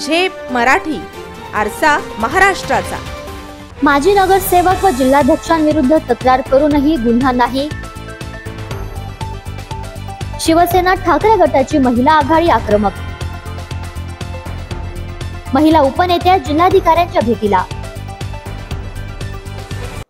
झेप मराठी, आरसा महाराष्ट्राचा। माजी नगरसेवक व जिल्हाध्यक्षांविरुद्ध तक्रार करूनही गुन्हा नाही। शिवसेना ठाकरे गटाची महिला आघाडी आक्रमक। महिला उपनेत्या जिल्हाधिकाऱ्यांच्या भेटीला।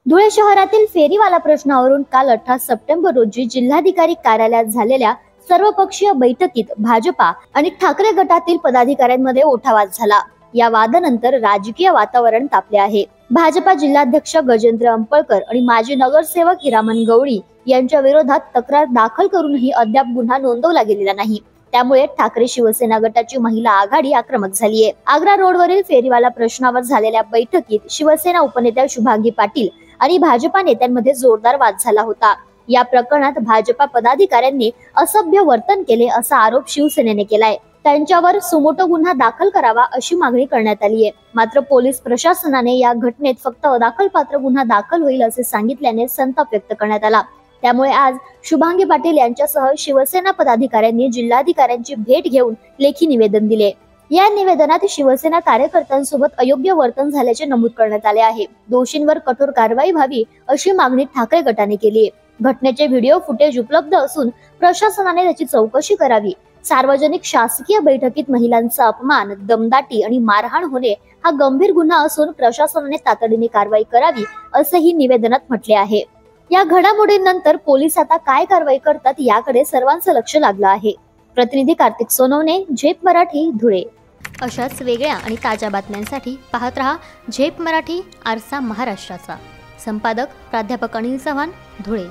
धुळे शहरातील फेरीवाला प्रश्नावरून काल 18 सप्टेंबर रोजी जिल्हाधिकारी कार्यालयात झालेल्या सर्वपक्षीय बैठकीत भाजपा आणि ठाकरे गटातील पदाधिकाऱ्यांमध्ये ओठावाद झाला। या वादानंतर राजकीय वातावरण तापले आहे। भाजपा जिल्हाध्यक्ष गजेंद्र अंपळकर आणि माजी नगरसेवक हिरामन गवळी यांच्या विरोधात तक्रार दाखल करूनही अद्याप गुन्हा नोंदवला गेलेला नाही। त्यामुळे ठाकरे शिवसेना गटाची महिला आघाडी आक्रमक झाली आहे। आग्रा रोडवरील फेरीवाला प्रश्नावर झालेल्या बैठकीत शिवसेना उपनेत्या शुभांगी पाटील आणि भाजपा नेत्यांमध्ये जोरदार वाद झाला होता। या प्रकरणात भाजपा पदाधिकाऱ्यांनी असभ्य वर्तन केले असा आरोप शिवसेनेने केलाय। त्यांच्यावर सुमोटो गुन्हा दाखल करावा अशी मागणी करण्यात आली आहे। मात्र पोलीस प्रशासनाने या घटनेत फक्त अदाखलपात्र गुन्हा दाखल होईल असे सांगितल्याने संताप व्यक्त करण्यात आला। त्यामुळे आज शुभांगी पाटील यांच्यासह शिवसेना पदाधिकाऱ्यांनी जिल्हाधिकाऱ्यांची भेट घेऊन लेखी निवेदन दिले। या निवेदनात शिवसेना कार्यकर्त्यांसोबत अयोग्य वर्तन झाल्याचे नमूद करण्यात आले आहे। दोषींवर कठोर कारवाई व्हावी अशी मागणी ठाकरे गटाने केली आहे। घटनेचे व्हिडिओ फुटेज उपलब्ध असून प्रशासनाने त्याची चौकशी करावी। सार्वजनिक शासकीय बैठकीत महिलांचा अपमान, दमदाटी आणि मारहाण होणे हा गंभीर गुन्हा असून प्रशासनाने तातडीने कारवाई करावी असेही निवेदनात म्हटले आहे। या घडामोडींनंतर पोलीस आता काय कारवाई करतात याकडे सर्वांचं लक्ष लागलं आहे। प्रतिनिधी कार्तिक सोनवणे, झेप मराठी, धुळे। अशाच वेगळ्या आणि ताज्या बातम्यांसाठी पाहत रहा झेप मराठी, आरसा महाराष्ट्राचा। संपादक प्राध्यापक अनिल चव्हाण, धुळे।